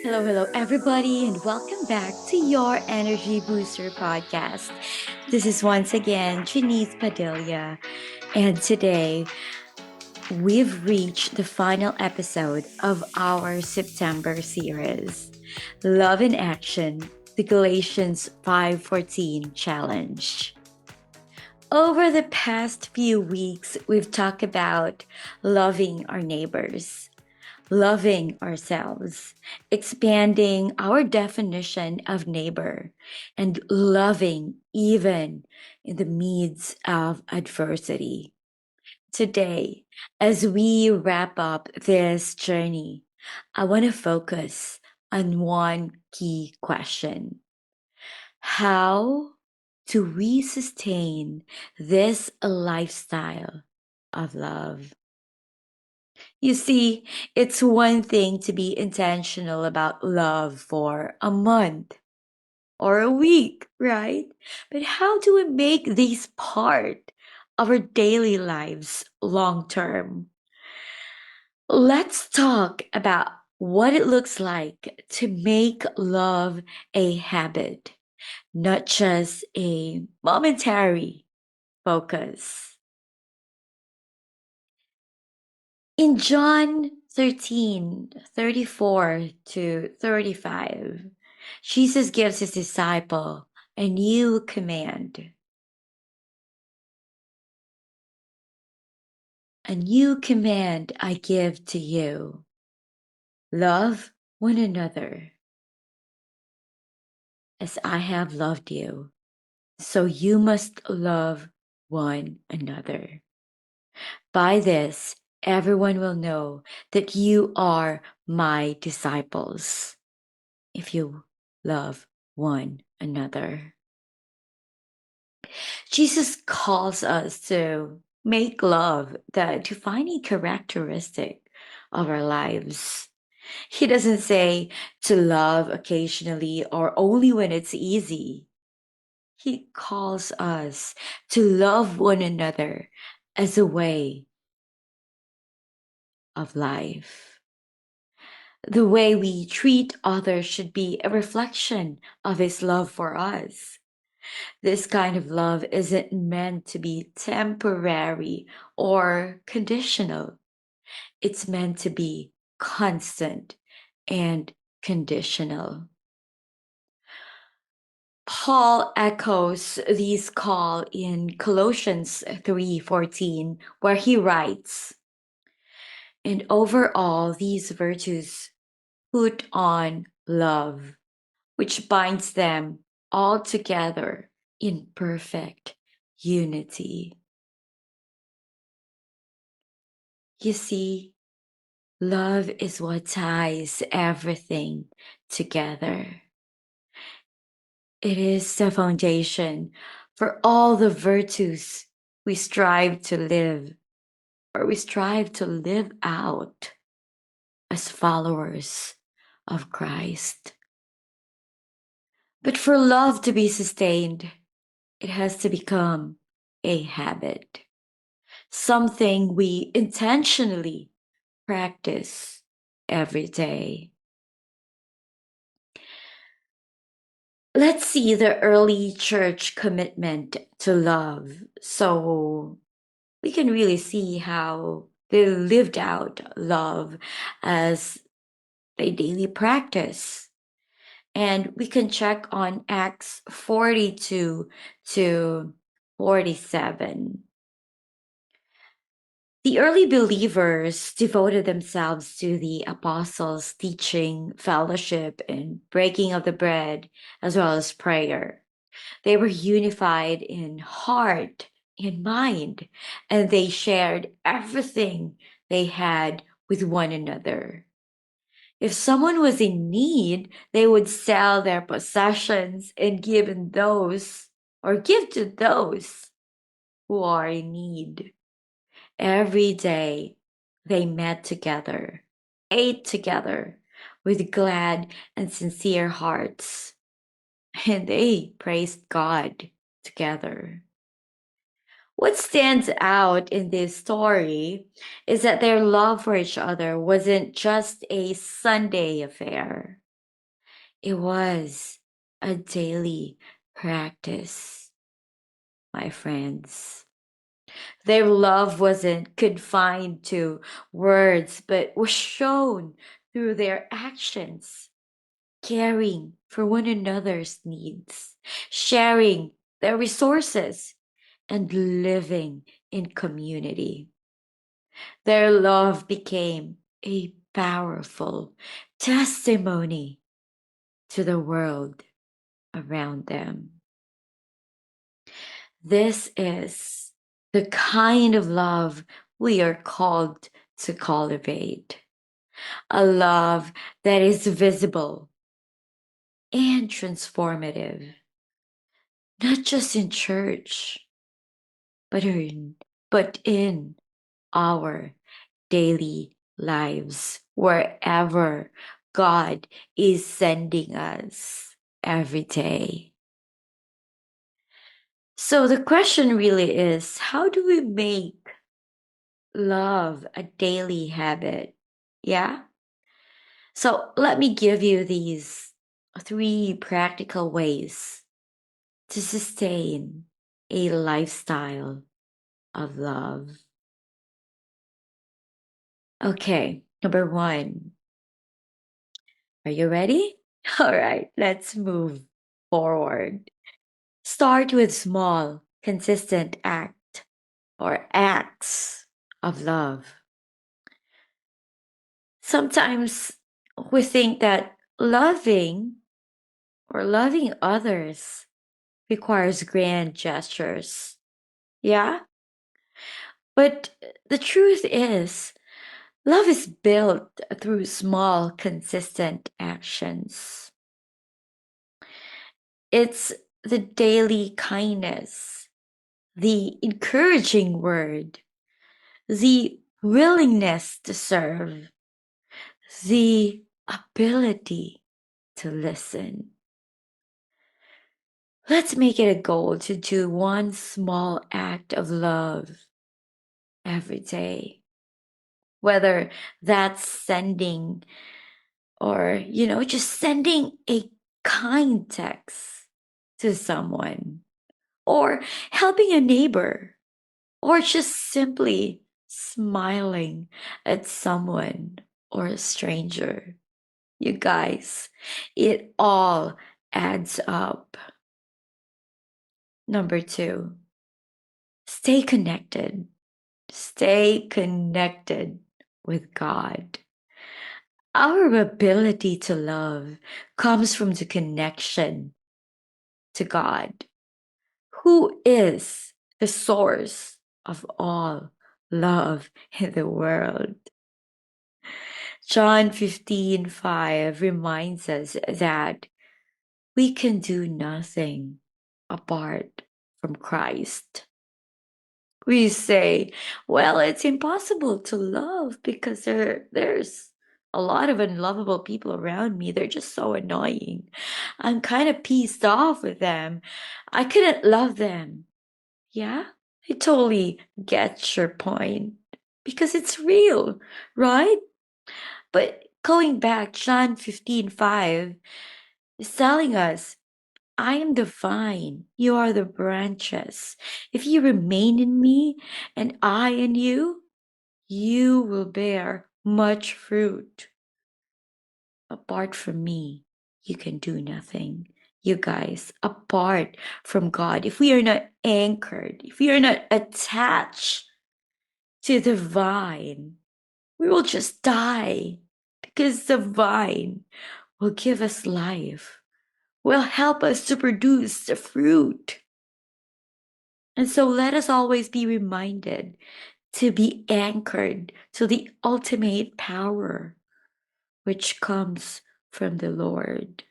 Hello, hello, everybody, and welcome back to your Energy Booster podcast. This is once again Janice Padilla, and today we've reached the final episode of our September series, Love in Action, the Galatians 5:14 challenge. Over the past few weeks, we've talked about loving our neighbors, loving ourselves, expanding our definition of neighbor, and loving even in the midst of adversity. Today, as we wrap up this journey, I want to focus on one key question. How do we sustain this lifestyle of love? You see, it's one thing to be intentional about love for a month or a week, right? But how do we make this part of our daily lives long term? Let's talk about what it looks like to make love a habit, not just a momentary focus. In John 13:34 to 35, Jesus gives his disciple a new command. A new command I give to you. Love one another as I have loved you. So you must love one another. By this, everyone will know that you are my disciples if you love one another. Jesus calls us to make love the defining characteristic of our lives. He doesn't say to love occasionally or only when it's easy. He calls us to love one another as a way of life. The way we treat others should be a reflection of his love for us. This kind of love isn't meant to be temporary or conditional. It's meant to be constant and conditional. Paul echoes this call in Colossians 3:14 where he writes, "And over all these virtues put on love, which binds them all together in perfect unity." You see, love is what ties everything together. It is the foundation for all the virtues we strive to live, or we strive to live out as followers of Christ. But for love to be sustained, it has to become a habit, something we intentionally practice every day. Let's see the early church commitment to love so we can really see how they lived out love as a daily practice. And we can check on Acts 42 to 47. The early believers devoted themselves to the apostles' teaching, fellowship, and breaking of the bread, as well as prayer. They were unified in heart and mind, and they shared everything they had with one another. If someone was in need, they would sell their possessions and give to those who are in need. Every day they met together, ate together with glad and sincere hearts, and they praised God together. What stands out in this story is that their love for each other wasn't just a Sunday affair. It was a daily practice, my friends. Their love wasn't confined to words, but was shown through their actions, caring for one another's needs, sharing their resources, and living in community. Their love became a powerful testimony to the world around them. This is the kind of love we are called to cultivate. A love that is visible and transformative, not just in church, but in our daily lives, wherever God is sending us every day. So the question really is, how do we make love a daily habit? Yeah? So let me give you these three practical ways to sustain a lifestyle of love. Okay, number one. Are you ready? All right, let's move forward. Start with small, consistent acts of love. Sometimes we think that loving others requires grand gestures. Yeah? But the truth is, love is built through small, consistent actions. It's the daily kindness, the encouraging word, the willingness to serve, the ability to listen. Let's make it a goal to do one small act of love every day. Whether that's sending or, just sending a kind text to someone, or helping a neighbor, or just simply smiling at someone or a stranger. You guys, it all adds up. Number two, stay connected. Stay connected with God. Our ability to love comes from the connection to God, who is the source of all love in the world. John 15:5 reminds us that we can do nothing apart from Christ. We say, well, it's impossible to love because there's a lot of unlovable people around me. They're just so annoying. I'm kind of pissed off with them. I couldn't love them. Yeah, I totally get your point because it's real, right? But going back, John 15:5 is telling us, I am the vine, you are the branches. If you remain in me and I in you, you will bear much fruit. Apart from me, you can do nothing. You guys, apart from God, if we are not anchored, if we are not attached to the vine, we will just die because the vine will give us life, will help us to produce the fruit. And so let us always be reminded to be anchored to the ultimate power which comes from the Lord.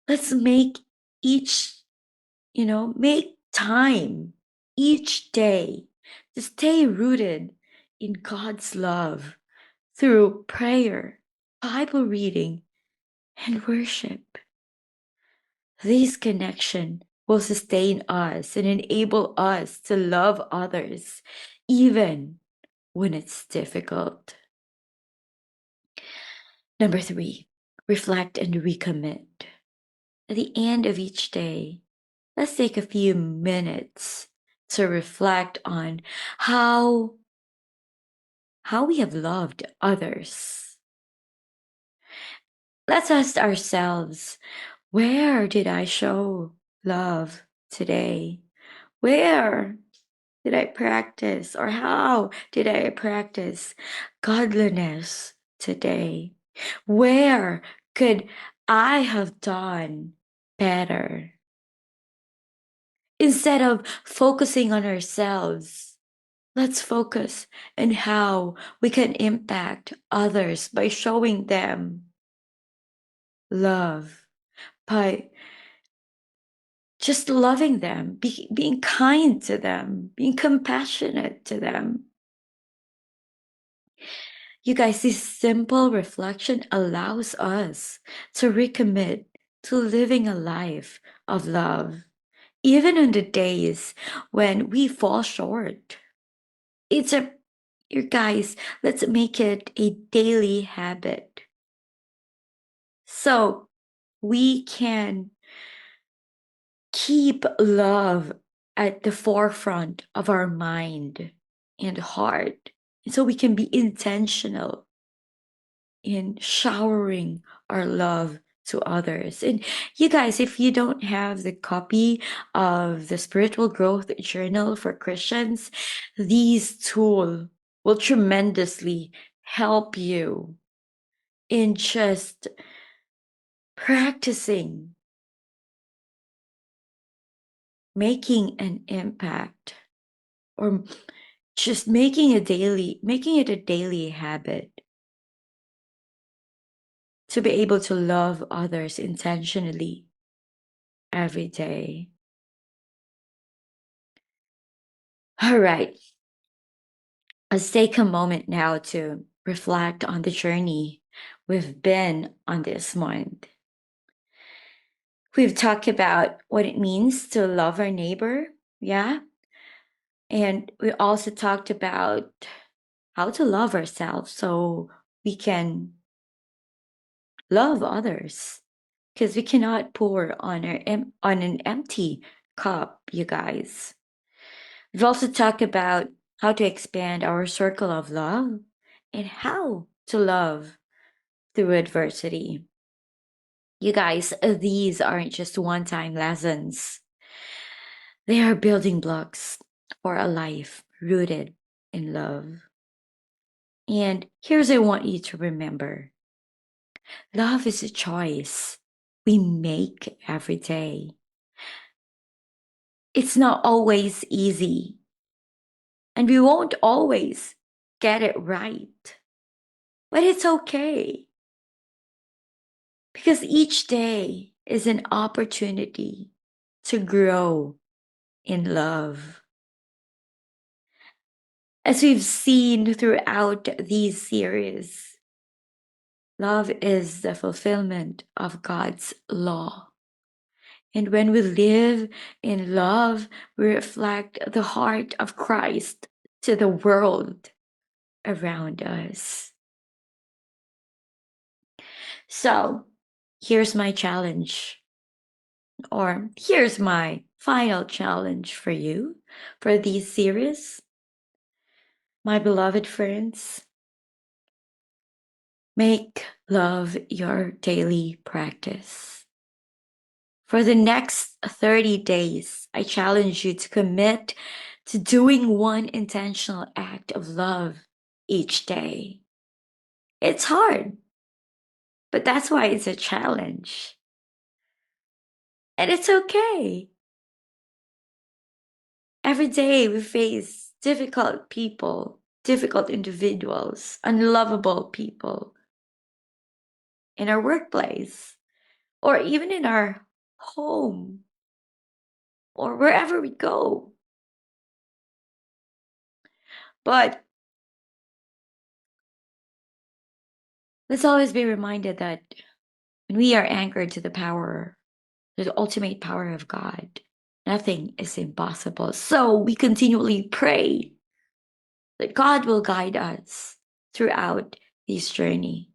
Let's make each, make time each day to stay rooted in God's love through prayer, Bible reading, and worship. This connection will sustain us and enable us to love others even when it's difficult. Number three, reflect, and recommit. At the end of each day, let's take a few minutes to reflect on how we have loved others. Let's ask ourselves, where did I show love today? Where did I practice, or how did I practice godliness today? Where could I have done better? Instead of focusing on ourselves, let's focus on how we can impact others by showing them love, by just loving them, being kind to them, being compassionate to them. You guys, this simple reflection allows us to recommit to living a life of love, even on the days when we fall short. It's a, you guys, let's make it a daily habit so we can keep love at the forefront of our mind and heart, so we can be intentional in showering our love to others. And you guys, if you don't have the copy of the Spiritual Growth Journal for Christians, these tools will tremendously help you in just practicing making an impact, or just making it a daily habit to be able to love others intentionally every day. All right, let's take a moment now to reflect on the journey we've been on this month. We've talked about what it means to love our neighbor, yeah? And we also talked about how to love ourselves so we can love others, because we cannot pour on on an empty cup, you guys. We've also talked about how to expand our circle of love and how to love through adversity. You guys, these aren't just one-time lessons. They are building blocks for a life rooted in love. And here's what I want you to remember. Love is a choice we make every day. It's not always easy, and we won't always get it right. But it's okay, because each day is an opportunity to grow in love. As we've seen throughout these series, love is the fulfillment of God's law. And when we live in love, we reflect the heart of Christ to the world around us. So, here's my challenge, or here's my final challenge for you for this series. My beloved friends, make love your daily practice. For the next 30 days, I challenge you to commit to doing one intentional act of love each day. It's hard, but that's why it's a challenge. And it's okay. Every day we face difficult people, difficult individuals, unlovable people in our workplace, or even in our home, or wherever we go. But let's always be reminded that when we are anchored to the ultimate power of God, nothing is impossible. So we continually pray that God will guide us throughout this journey.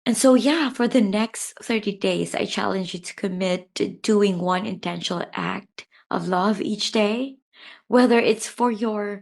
And so, yeah, for the next 30 days, I challenge you to commit to doing one intentional act of love each day, whether it's for your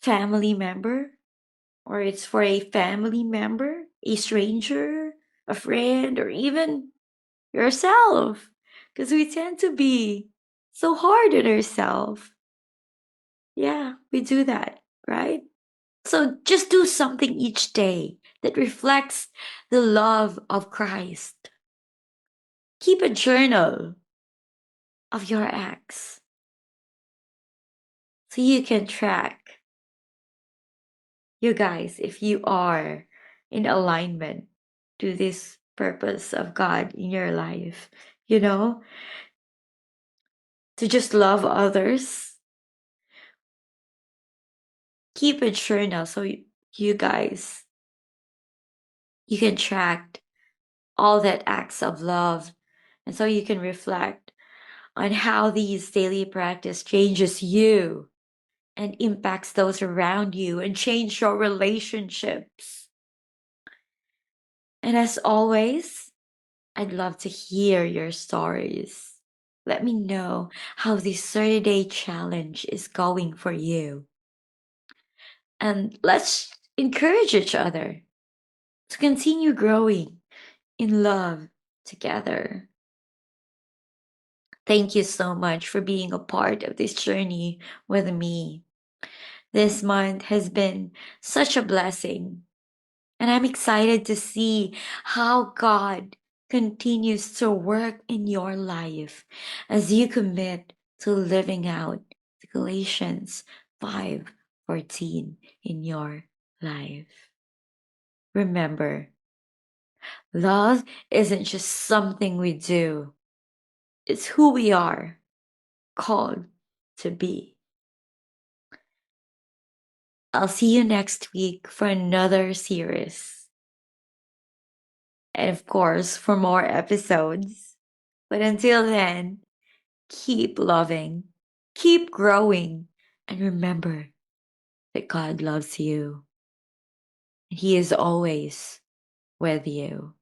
family member or it's for a family member, a stranger, a friend, or even yourself. Because we tend to be so hard on ourselves. Yeah, we do that, right? So just do something each day that reflects the love of Christ. Keep a journal of your acts so you can track, you guys, if you are in alignment to this purpose of God in your life, you know, to just love others. Keep a journal so you guys, you can track all that acts of love, and so you can reflect on how these daily practice changes you and impacts those around you and change your relationships. And as always, I'd love to hear your stories. Let me know how this 30-day challenge is going for you. And let's encourage each other to continue growing in love together. Thank you so much for being a part of this journey with me. This month has been such a blessing, and I'm excited to see how God continues to work in your life as you commit to living out the Galatians 5:14 in your life. Remember, love isn't just something we do, it's who we are called to be. I'll see you next week for another series. And of course, for more episodes. But until then, keep loving, keep growing, and remember that God loves you. He is always with you.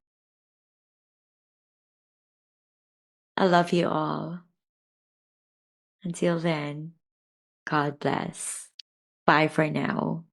I love you all. Until then, God bless. Bye for now.